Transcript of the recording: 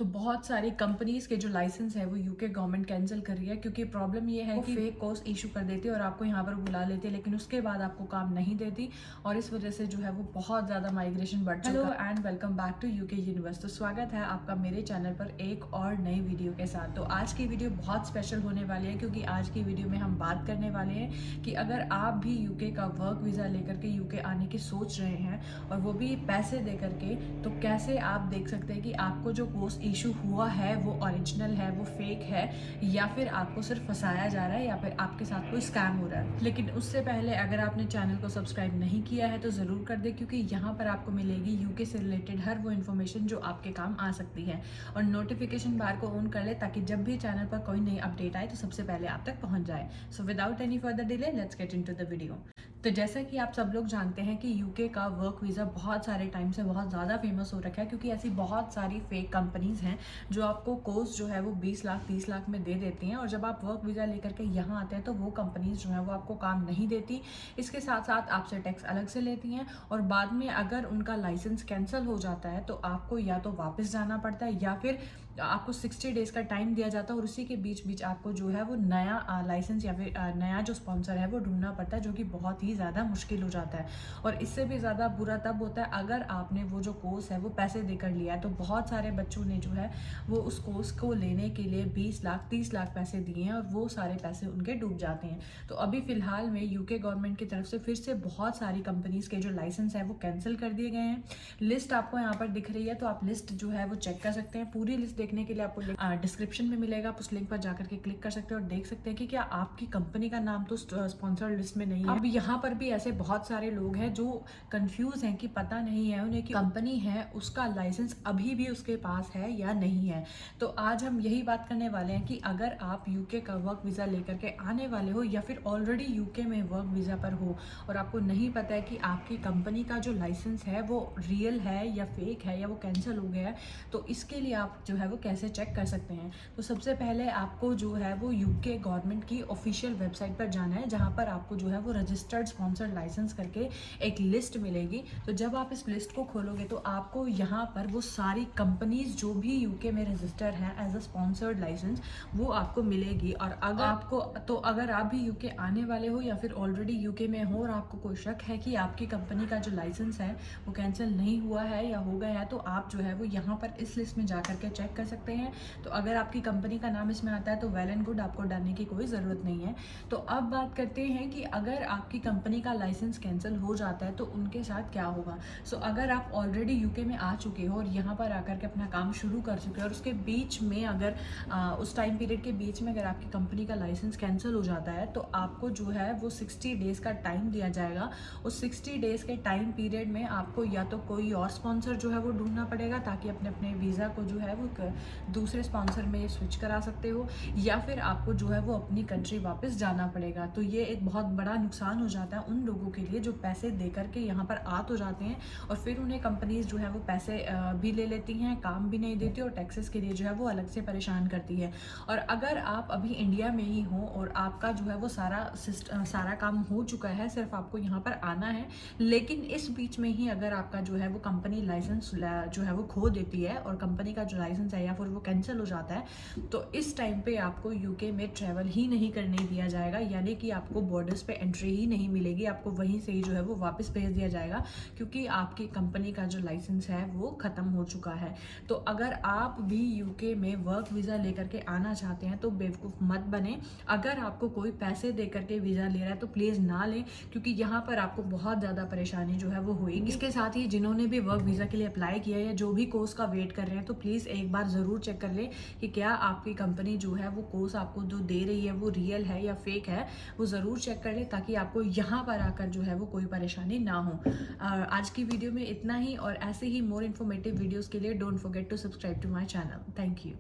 तो बहुत सारी कंपनीज के जो लाइसेंस है वो यूके गवर्नमेंट कैंसिल कर रही है, क्योंकि प्रॉब्लम ये है कि फेक कोर्स इशू कर देती है और आपको यहाँ पर बुला लेती है, लेकिन उसके बाद आपको काम नहीं देती और इस वजह से जो है वो बहुत ज़्यादा माइग्रेशन बढ़ चुका है। Hello and welcome back to UK universe. तो स्वागत है आपका मेरे चैनल पर एक और नई वीडियो के साथ। तो आज की वीडियो बहुत स्पेशल होने वाली है, क्योंकि आज की वीडियो में हम बात करने वाले हैं कि अगर आप भी यूके का वर्क वीज़ा लेकर के यूके आने की सोच रहे हैं और वो भी पैसे दे करके, तो कैसे आप देख सकते हैं कि आपको जो कोर्स इशू हुआ है वो ओरिजिनल है, वो फेक है, या फिर आपको सिर्फ फंसाया जा रहा है, या फिर आपके साथ कोई स्कैम हो रहा है। लेकिन उससे पहले अगर आपने चैनल को सब्सक्राइब नहीं किया है तो ज़रूर कर दे, क्योंकि यहाँ पर आपको मिलेगी यूके से रिलेटेड हर वो इन्फॉर्मेशन जो आपके काम आ सकती है। और नोटिफिकेशन बार को ऑन कर ले ताकि जब भी चैनल पर कोई नई अपडेट आए तो सबसे पहले आप तक पहुँच जाए। So without any further delay let's get into the video. तो जैसा कि आप सब लोग जानते हैं कि यूके का वर्क वीज़ा बहुत सारे टाइम से बहुत ज़्यादा फेमस हो रखा है, क्योंकि ऐसी बहुत सारी फेक कंपनीज़ हैं जो आपको कोर्स जो है वो 20 लाख 30 लाख में दे देती हैं, और जब आप वर्क वीज़ा लेकर के यहाँ आते हैं तो वो कंपनीज़ जो है वो आपको काम नहीं देती। इसके साथ साथ आपसे टैक्स अलग से लेती हैं, और बाद में अगर उनका लाइसेंस कैंसिल हो जाता है तो आपको या तो वापस जाना पड़ता है, या फिर आपको 60 डेज का टाइम दिया जाता है, और उसी के बीच बीच आपको जो है वो नया लाइसेंस या फिर नया जो स्पॉन्सर है वो ढूंढना पड़ता है, जो कि बहुत ही ज़्यादा मुश्किल हो जाता है। और इससे भी ज़्यादा बुरा तब होता है अगर आपने वो जो कोर्स है वो पैसे देकर लिया है। तो बहुत सारे बच्चों ने जो है वो उस कोर्स को लेने के लिए 20 लाख 30 लाख पैसे दिए हैं, और वो सारे पैसे उनके डूब जाते हैं। तो अभी फ़िलहाल में यूके गवर्नमेंट की तरफ से फिर से बहुत सारी कंपनीज़ के जो लाइसेंस है वो कैंसिल कर दिए गए हैं। लिस्ट आपको यहाँ पर दिख रही है, तो आप लिस्ट जो है वो चेक कर सकते हैं। पूरी लिस्ट देखने के लिए आपको डिस्क्रिप्शन में मिलेगा, आप उस लिंक पर जाकर के क्लिक कर सकते हैं और देख सकते हैं कि क्या आपकी कंपनी का नाम तो स्पॉन्सर्ड लिस्ट में नहीं है। अब यहाँ पर भी ऐसे बहुत सारे लोग हैं जो कंफ्यूज हैं कि पता नहीं है उन्हें कि कंपनी है उसका लाइसेंस अभी भी उसके पास है या नहीं है। तो आज हम यही बात करने वाले हैं कि अगर आप यूके का वर्क वीज़ा लेकर के आने वाले हो, या फिर ऑलरेडी यूके में वर्क वीज़ा पर हो और आपको नहीं पता है कि आपकी कंपनी का जो लाइसेंस है वो रियल है या फेक है, या वो कैंसिल हो गया है, तो इसके लिए आप जो है वो कैसे चेक कर सकते हैं। तो सबसे पहले आपको जो है वो यूके गवर्नमेंट की ऑफिशियल वेबसाइट पर जाना है, जहाँ पर आपको जो है वो रजिस्टर्ड स्पॉन्सर्ड लाइसेंस करके एक लिस्ट मिलेगी। तो जब आप इस लिस्ट को खोलोगे तो आपको यहाँ पर वो सारी कंपनीज जो भी यूके में रजिस्टर हैं एज अ स्पॉन्सर्ड लाइसेंस वो आपको मिलेगी। और अगर आप भी यूके आने वाले हो या फिर ऑलरेडी यूके में हो और आपको कोई शक है कि आपकी कंपनी का जो लाइसेंस है वो कैंसिल नहीं हुआ है या हो गया है, तो आप जो है वो यहाँ पर इस लिस्ट में जा करके चेक कर सकते हैं। तो अगर आपकी कंपनी का नाम इसमें आता है तो वेल एंड गुड, आपको डरने की कोई ज़रूरत नहीं है। तो अब बात करते हैं कि अगर आपकी कंपनी का लाइसेंस कैंसिल हो जाता है तो उनके साथ क्या होगा। सो अगर आप ऑलरेडी यूके में आ चुके हो और यहाँ पर आकर के अपना काम शुरू कर चुके हो, और उसके बीच में अगर उस टाइम पीरियड के बीच में अगर आपकी कंपनी का लाइसेंस कैंसिल हो जाता है, तो आपको जो है वो 60 डेज़ का टाइम दिया जाएगा। उस 60 डेज़ के टाइम पीरियड में आपको या तो कोई और स्पॉन्सर जो है वो ढूंढना पड़ेगा, ताकि अपने अपने वीज़ा को जो है वो दूसरे स्पॉन्सर में स्विच करा सकते हो, या फिर आपको जो है वो अपनी कंट्री वापस जाना पड़ेगा। तो ये एक बहुत बड़ा नुकसान हो जाता है उन लोगों के लिए जो पैसे दे करके यहाँ पर आ तो जाते हैं, और फिर उन्हें कंपनीज जो है वो पैसे भी ले लेती हैं, काम भी नहीं देती, और टैक्सेस के लिए जो है वो अलग से परेशान करती है। और अगर आप अभी इंडिया में ही हो और आपका जो है वो सारा काम हो चुका है, सिर्फ आपको यहाँ पर आना है, लेकिन इस बीच में ही अगर आपका जो है वो कंपनी लाइसेंस जो है वो खो देती है और कंपनी का जो लाइसेंस है या फिर वो कैंसिल हो जाता है, तो इस टाइम पे आपको यूके में ट्रैवल ही नहीं करने दिया जाएगा, यानी कि आपको बॉर्डर्स पे एंट्री ही नहीं मिलेगी, आपको वहीं से ही जो है वो वापस भेज दिया जाएगा, क्योंकि आपकी कंपनी का जो लाइसेंस है वो ख़त्म हो चुका है। तो अगर आप भी यूके में वर्क वीज़ा लेकर के आना चाहते हैं तो बेवकूफ़ मत बने। अगर आपको कोई पैसे दे करके वीज़ा ले रहा है तो प्लीज़ ना लें, क्योंकि यहाँ पर आपको बहुत ज़्यादा परेशानी जो है वो होगी। इसके साथ ही जिन्होंने भी वर्क वीज़ा के लिए अप्लाई किया है या जो भी कोर्स का वेट कर रहे हैं, तो प्लीज़ एक बार ज़रूर चेक कर लें कि क्या आपकी कंपनी जो है वो कोर्स आपको जो दे रही है वो रियल है या फेक है, वो ज़रूर चेक कर लें, ताकि आपको यहाँ पर आकर जो है वो कोई परेशानी ना हो। आज की वीडियो में इतना ही, और ऐसे ही मोर इन्फॉर्मेटिव वीडियोज़ के लिए don't forget to subscribe to my channel. Thank you.